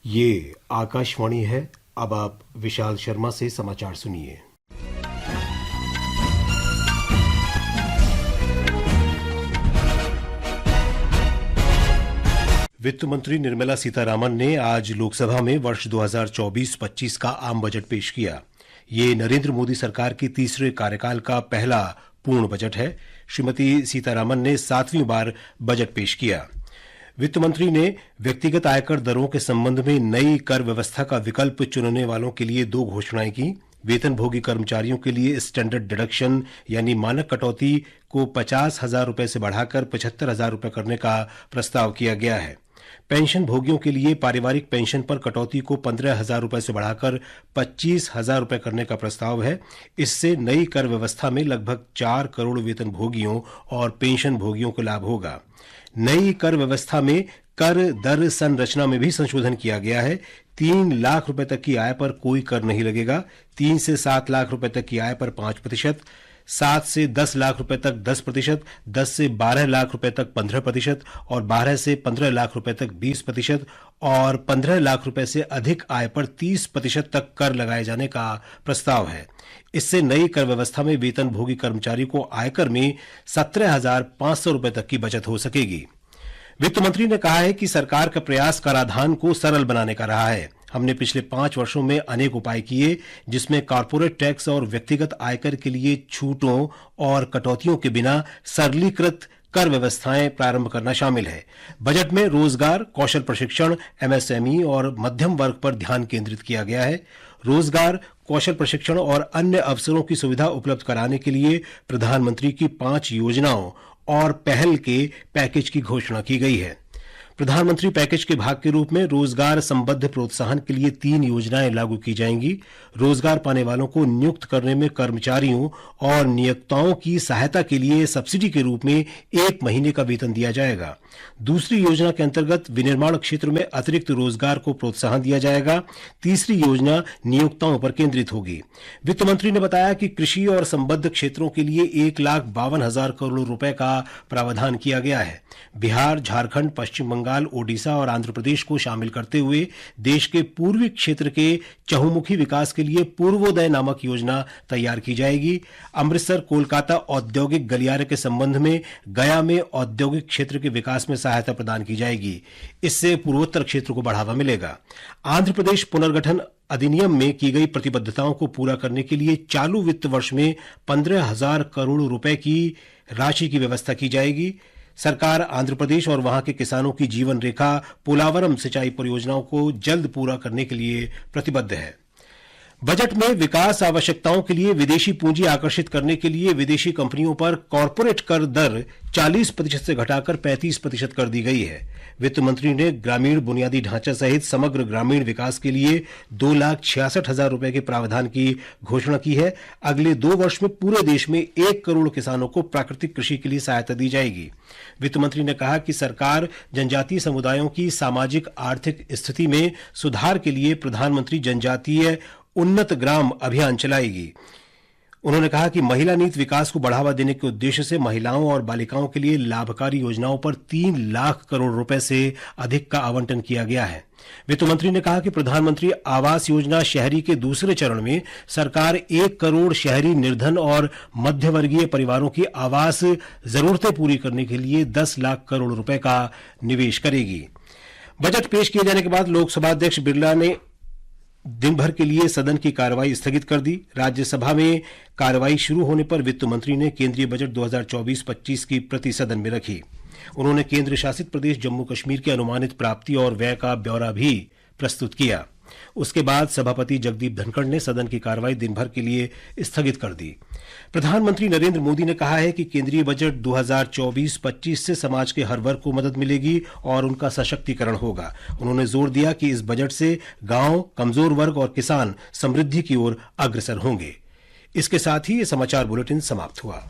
ये आकाशवाणी है। अब आप विशाल शर्मा से समाचार सुनिए। वित्त मंत्री निर्मला सीतारामन ने आज लोकसभा में वर्ष 2024-25 का आम बजट पेश किया। ये नरेंद्र मोदी सरकार की तीसरे कार्यकाल का पहला पूर्ण बजट है। श्रीमती सीतारामन ने 7वीं बार बजट पेश किया। वित्त मंत्री ने व्यक्तिगत आयकर दरों के संबंध में नई कर व्यवस्था का विकल्प चुनने वालों के लिए 2 घोषणाएं की। वेतनभोगी कर्मचारियों के लिए स्टैंडर्ड डिडक्शन यानी मानक कटौती को 50,000 रुपए से बढ़ाकर 75,000 रुपए करने का प्रस्ताव किया गया है। पेंशन भोगियों के लिए पारिवारिक पेंशन पर कटौती को 15,000 रुपए से बढ़ाकर 25,000 रुपए करने का प्रस्ताव है। इससे नई कर व्यवस्था में लगभग 4 करोड़ वेतन भोगियों और पेंशन भोगियों को लाभ होगा। नई कर व्यवस्था में कर दर संरचना में भी संशोधन किया गया है। 3 लाख रुपए तक की आय पर कोई कर नहीं लगेगा। 3 से 7 लाख रुपए तक की आय पर 5%, 7 से 10 लाख रुपए तक 10%, 10 से 12 लाख रुपए तक 15% और 12 से 15 लाख रुपए तक 20% और 15 लाख रुपए से अधिक आय पर 30% तक कर लगाए जाने का प्रस्ताव है। इससे नई कर व्यवस्था में वेतन भोगी कर्मचारी को आयकर में 17,500 रुपए तक की बचत हो सकेगी। वित्त मंत्री ने कहा है कि सरकार का प्रयास कराधान को सरल बनाने का रहा है। हमने पिछले 5 वर्षों में अनेक उपाय किए, जिसमें कॉर्पोरेट टैक्स और व्यक्तिगत आयकर के लिए छूटों और कटौतियों के बिना सरलीकृत कर व्यवस्थाएं प्रारंभ करना शामिल है। बजट में रोजगार, कौशल प्रशिक्षण, एमएसएमई और मध्यम वर्ग पर ध्यान केंद्रित किया गया है। रोजगार, कौशल प्रशिक्षण और अन्य अवसरों की सुविधा उपलब्ध कराने के लिए प्रधानमंत्री की 5 योजनाओं और पहल के पैकेज की घोषणा की गई है। प्रधानमंत्री पैकेज के भाग के रूप में रोजगार संबद्ध प्रोत्साहन के लिए 3 योजनाएं लागू की जाएंगी। रोजगार पाने वालों को नियुक्त करने में कर्मचारियों और नियोक्ताओं की सहायता के लिए सब्सिडी के रूप में 1 महीने का वेतन दिया जाएगा। दूसरी योजना के अंतर्गत विनिर्माण क्षेत्र में अतिरिक्त रोजगार को प्रोत्साहन दिया जाएगा। तीसरी योजना नियोक्ताओं पर केंद्रित होगी। वित्त मंत्री ने बताया कि कृषि और संबद्ध क्षेत्रों के लिए 1,52,000 करोड़ रुपए का प्रावधान किया गया है। बिहार, झारखंड, पश्चिम बंगाल, ओडिशा और आंध्र प्रदेश को शामिल करते हुए देश के पूर्वी क्षेत्र के चहुमुखी विकास के लिए पूर्वोदय नामक योजना तैयार की जाएगी। अमृतसर कोलकाता औद्योगिक गलियारे के संबंध में गया में औद्योगिक क्षेत्र के विकास में सहायता प्रदान की जाएगी। इससे पूर्वोत्तर क्षेत्र को बढ़ावा मिलेगा। आंध्र प्रदेश पुनर्गठन अधिनियम में की गई प्रतिबद्धताओं को पूरा करने के लिए चालू वित्त वर्ष में 15,000 करोड़ रुपए की राशि की व्यवस्था की जाएगी। सरकार आंध्र प्रदेश और वहां के किसानों की जीवन रेखा पोलावरम सिंचाई परियोजनाओं को जल्द पूरा करने के लिए प्रतिबद्ध है। बजट में विकास आवश्यकताओं के लिए विदेशी पूंजी आकर्षित करने के लिए विदेशी कंपनियों पर कॉर्पोरेट कर दर 40% से घटाकर 35% कर दी गई है। वित्त मंत्री ने ग्रामीण बुनियादी ढांचा सहित समग्र ग्रामीण विकास के लिए 2,66,000 रुपए के प्रावधान की घोषणा की है। अगले 2 वर्ष में पूरे देश में 1 करोड़ किसानों को प्राकृतिक कृषि के लिए सहायता दी जाएगी। वित्त मंत्री ने कहा कि सरकार जनजातीय समुदायों की सामाजिक आर्थिक स्थिति में सुधार के लिए प्रधानमंत्री जनजातीय उन्नत ग्राम अभियान चलाएगी। उन्होंने कहा कि महिला नीति विकास को बढ़ावा देने के उद्देश्य से महिलाओं और बालिकाओं के लिए लाभकारी योजनाओं पर 3 लाख करोड़ रुपए से अधिक का आवंटन किया गया है। वित्त मंत्री ने कहा कि प्रधानमंत्री आवास योजना शहरी के दूसरे चरण में सरकार 1 करोड़ शहरी निर्धन और मध्यवर्गीय परिवारों की आवास जरूरतें पूरी करने के लिए 10 लाख करोड़ रुपए का निवेश करेगी। बजट पेश किए जाने के बाद लोकसभा अध्यक्ष बिरला ने दिन भर के लिए सदन की कार्रवाई स्थगित कर दी। राज्यसभा में कार्रवाई शुरू होने पर वित्त मंत्री ने केंद्रीय बजट 2024-25 की प्रति सदन में रखी। उन्होंने केंद्र शासित प्रदेश जम्मू कश्मीर की अनुमानित प्राप्ति और व्यय का ब्यौरा भी प्रस्तुत किया। उसके बाद सभापति जगदीप धनखड़ ने सदन की कार्रवाई दिन भर के लिए स्थगित कर दी। प्रधानमंत्री नरेंद्र मोदी ने कहा है कि केंद्रीय बजट 2024-25 से समाज के हर वर्ग को मदद मिलेगी और उनका सशक्तिकरण होगा। उन्होंने जोर दिया कि इस बजट से गांव, कमजोर वर्ग और किसान समृद्धि की ओर अग्रसर होंगे। इसके साथ ही ये समाचार बुलेटिन समाप्त हुआ।